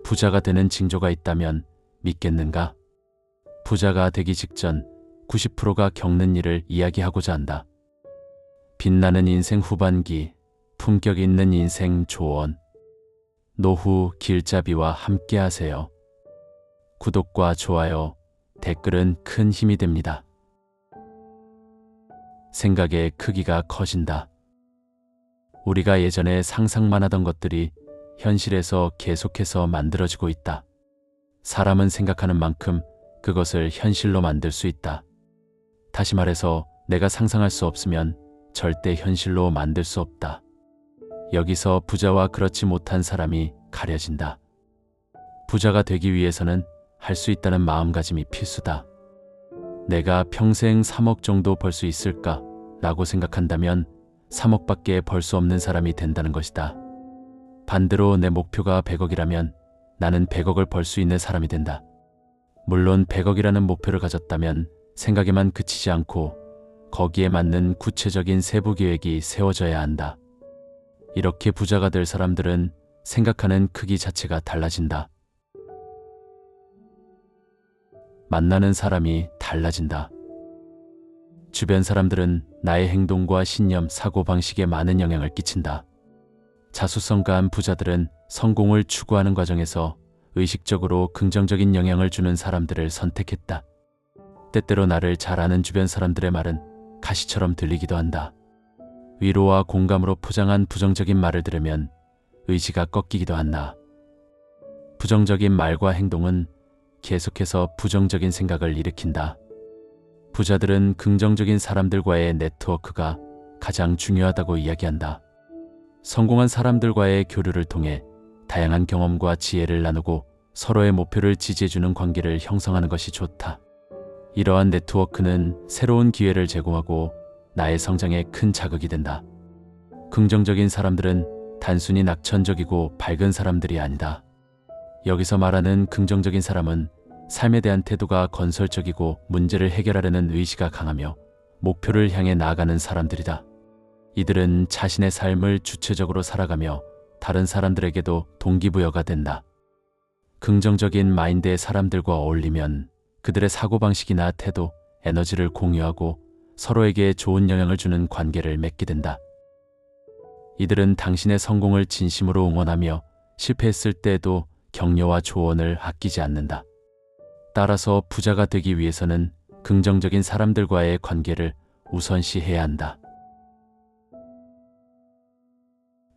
부자가 되는 징조가 있다면 믿겠는가? 부자가 되기 직전 90%가 겪는 일을 이야기하고자 한다. 빛나는 인생 후반기, 품격 있는 인생 조언. 노후 길잡이와 함께하세요. 구독과 좋아요, 댓글은 큰 힘이 됩니다. 생각의 크기가 커진다. 우리가 예전에 상상만 하던 것들이 현실에서 계속해서 만들어지고 있다. 사람은 생각하는 만큼 그것을 현실로 만들 수 있다. 다시 말해서 내가 상상할 수 없으면 절대 현실로 만들 수 없다. 여기서 부자와 그렇지 못한 사람이 가려진다. 부자가 되기 위해서는 할 수 있다는 마음가짐이 필수다. 내가 평생 3억 정도 벌 수 있을까? 라고 생각한다면 3억밖에 벌 수 없는 사람이 된다는 것이다. 반대로 내 목표가 100억이라면 나는 100억을 벌 수 있는 사람이 된다. 물론 100억이라는 목표를 가졌다면 생각에만 그치지 않고 거기에 맞는 구체적인 세부 계획이 세워져야 한다. 이렇게 부자가 될 사람들은 생각하는 크기 자체가 달라진다. 만나는 사람이 달라진다. 주변 사람들은 나의 행동과 신념, 사고방식에 많은 영향을 끼친다. 자수성가한 부자들은 성공을 추구하는 과정에서 의식적으로 긍정적인 영향을 주는 사람들을 선택했다. 때때로 나를 잘 아는 주변 사람들의 말은 가시처럼 들리기도 한다. 위로와 공감으로 포장한 부정적인 말을 들으면 의지가 꺾이기도 한다. 부정적인 말과 행동은 계속해서 부정적인 생각을 일으킨다. 부자들은 긍정적인 사람들과의 네트워크가 가장 중요하다고 이야기한다. 성공한 사람들과의 교류를 통해 다양한 경험과 지혜를 나누고 서로의 목표를 지지해주는 관계를 형성하는 것이 좋다. 이러한 네트워크는 새로운 기회를 제공하고 나의 성장에 큰 자극이 된다. 긍정적인 사람들은 단순히 낙천적이고 밝은 사람들이 아니다. 여기서 말하는 긍정적인 사람은 삶에 대한 태도가 건설적이고 문제를 해결하려는 의지가 강하며 목표를 향해 나아가는 사람들이다. 이들은 자신의 삶을 주체적으로 살아가며 다른 사람들에게도 동기부여가 된다. 긍정적인 마인드의 사람들과 어울리면 그들의 사고방식이나 태도, 에너지를 공유하고 서로에게 좋은 영향을 주는 관계를 맺게 된다. 이들은 당신의 성공을 진심으로 응원하며 실패했을 때에도 격려와 조언을 아끼지 않는다. 따라서 부자가 되기 위해서는 긍정적인 사람들과의 관계를 우선시해야 한다.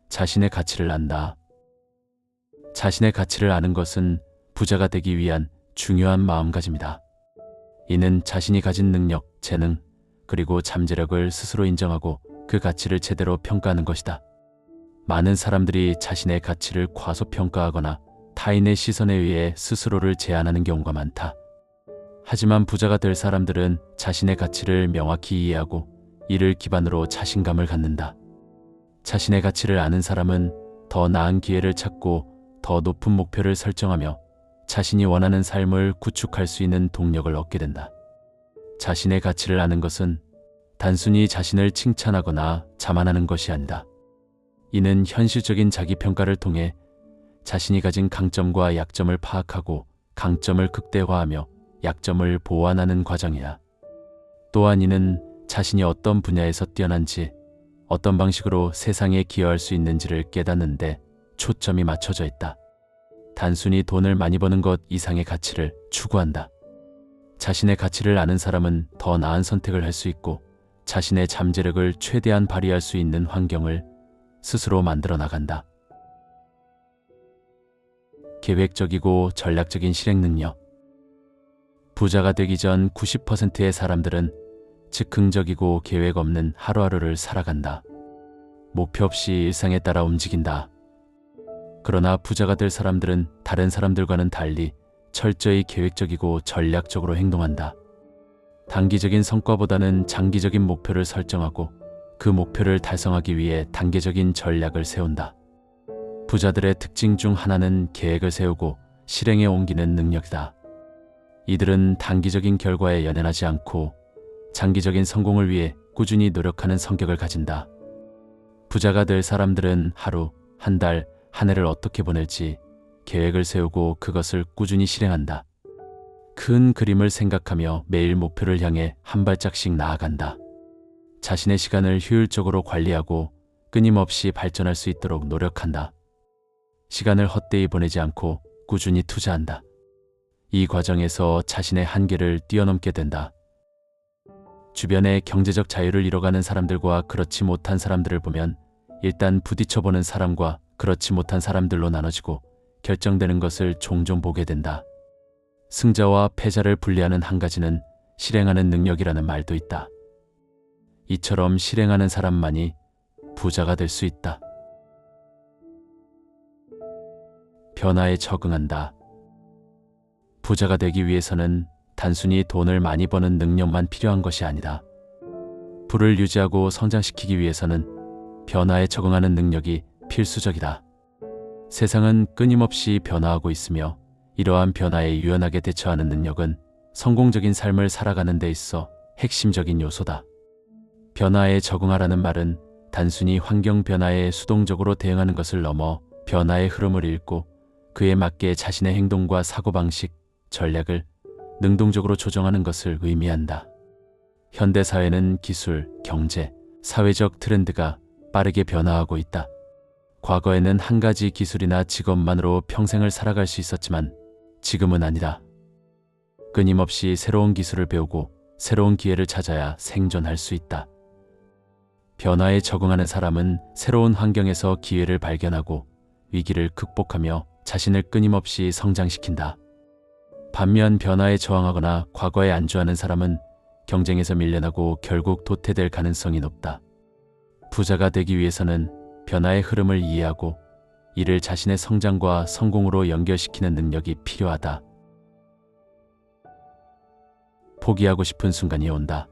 자신의 가치를 안다. 자신의 가치를 아는 것은 부자가 되기 위한 중요한 마음가짐이다. 이는 자신이 가진 능력, 재능, 그리고 잠재력을 스스로 인정하고 그 가치를 제대로 평가하는 것이다. 많은 사람들이 자신의 가치를 과소평가하거나 타인의 시선에 의해 스스로를 제한하는 경우가 많다. 하지만 부자가 될 사람들은 자신의 가치를 명확히 이해하고 이를 기반으로 자신감을 갖는다. 자신의 가치를 아는 사람은 더 나은 기회를 찾고 더 높은 목표를 설정하며 자신이 원하는 삶을 구축할 수 있는 동력을 얻게 된다. 자신의 가치를 아는 것은 단순히 자신을 칭찬하거나 자만하는 것이 아니다. 이는 현실적인 자기평가를 통해 자신이 가진 강점과 약점을 파악하고 강점을 극대화하며 약점을 보완하는 과정이다. 또한 이는 자신이 어떤 분야에서 뛰어난지, 어떤 방식으로 세상에 기여할 수 있는지를 깨닫는 데 초점이 맞춰져 있다. 단순히 돈을 많이 버는 것 이상의 가치를 추구한다. 자신의 가치를 아는 사람은 더 나은 선택을 할 수 있고 자신의 잠재력을 최대한 발휘할 수 있는 환경을 스스로 만들어 나간다. 계획적이고 전략적인 실행 능력. 부자가 되기 전 90%의 사람들은 즉흥적이고 계획 없는 하루하루를 살아간다. 목표 없이 일상에 따라 움직인다. 그러나 부자가 될 사람들은 다른 사람들과는 달리 철저히 계획적이고 전략적으로 행동한다. 단기적인 성과보다는 장기적인 목표를 설정하고 그 목표를 달성하기 위해 단계적인 전략을 세운다. 부자들의 특징 중 하나는 계획을 세우고 실행에 옮기는 능력이다. 이들은 단기적인 결과에 연연하지 않고 장기적인 성공을 위해 꾸준히 노력하는 성격을 가진다. 부자가 될 사람들은 하루, 한 달, 한 해를 어떻게 보낼지 계획을 세우고 그것을 꾸준히 실행한다. 큰 그림을 생각하며 매일 목표를 향해 한 발짝씩 나아간다. 자신의 시간을 효율적으로 관리하고 끊임없이 발전할 수 있도록 노력한다. 시간을 헛되이 보내지 않고 꾸준히 투자한다. 이 과정에서 자신의 한계를 뛰어넘게 된다. 주변의 경제적 자유를 이뤄가는 사람들과 그렇지 못한 사람들을 보면 일단 부딪혀보는 사람과 그렇지 못한 사람들로 나눠지고 결정되는 것을 종종 보게 된다. 승자와 패자를 분리하는 한 가지는 실행하는 능력이라는 말도 있다. 이처럼 실행하는 사람만이 부자가 될 수 있다. 변화에 적응한다. 부자가 되기 위해서는 단순히 돈을 많이 버는 능력만 필요한 것이 아니다. 부를 유지하고 성장시키기 위해서는 변화에 적응하는 능력이 필수적이다. 세상은 끊임없이 변화하고 있으며 이러한 변화에 유연하게 대처하는 능력은 성공적인 삶을 살아가는 데 있어 핵심적인 요소다. 변화에 적응하라는 말은 단순히 환경 변화에 수동적으로 대응하는 것을 넘어 변화의 흐름을 읽고 그에 맞게 자신의 행동과 사고방식, 전략을 능동적으로 조정하는 것을 의미한다. 현대사회는 기술, 경제, 사회적 트렌드가 빠르게 변화하고 있다. 과거에는 한 가지 기술이나 직업만으로 평생을 살아갈 수 있었지만 지금은 아니다. 끊임없이 새로운 기술을 배우고 새로운 기회를 찾아야 생존할 수 있다. 변화에 적응하는 사람은 새로운 환경에서 기회를 발견하고 위기를 극복하며 자신을 끊임없이 성장시킨다. 반면 변화에 저항하거나 과거에 안주하는 사람은 경쟁에서 밀려나고 결국 도태될 가능성이 높다. 부자가 되기 위해서는 변화의 흐름을 이해하고 이를 자신의 성장과 성공으로 연결시키는 능력이 필요하다. 포기하고 싶은 순간이 온다.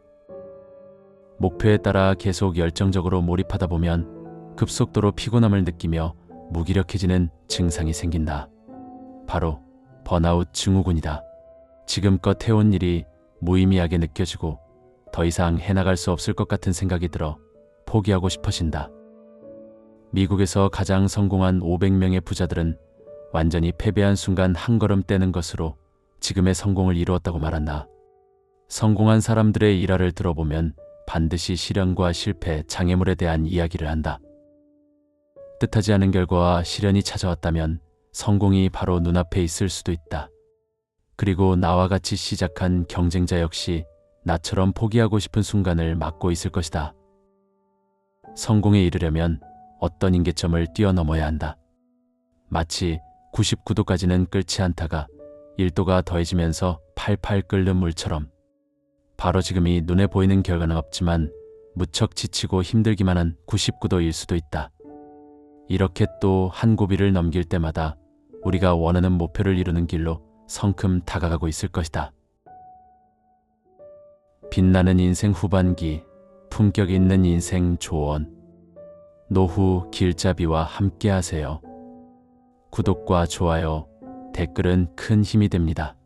목표에 따라 계속 열정적으로 몰입하다 보면 급속도로 피곤함을 느끼며 무기력해지는 증상이 생긴다. 바로 번아웃 증후군이다. 지금껏 해온 일이 무의미하게 느껴지고 더 이상 해나갈 수 없을 것 같은 생각이 들어 포기하고 싶어진다. 미국에서 가장 성공한 500명의 부자들은 완전히 패배한 순간 한 걸음 떼는 것으로 지금의 성공을 이루었다고 말한다. 성공한 사람들의 일화를 들어보면 반드시 시련과 실패, 장애물에 대한 이야기를 한다. 뜻하지 않은 결과와 시련이 찾아왔다면 성공이 바로 눈앞에 있을 수도 있다. 그리고 나와 같이 시작한 경쟁자 역시 나처럼 포기하고 싶은 순간을 맞고 있을 것이다. 성공에 이르려면 어떤 임계점을 뛰어넘어야 한다. 마치 99도까지는 끓지 않다가 1도가 더해지면서 팔팔 끓는 물처럼 바로 지금이 눈에 보이는 결과는 없지만 무척 지치고 힘들기만 한 99도일 수도 있다. 이렇게 또 한 고비를 넘길 때마다 우리가 원하는 목표를 이루는 길로 성큼 다가가고 있을 것이다. 빛나는 인생 후반기, 품격 있는 인생 조언. 노후 길잡이와 함께 하세요. 구독과 좋아요, 댓글은 큰 힘이 됩니다.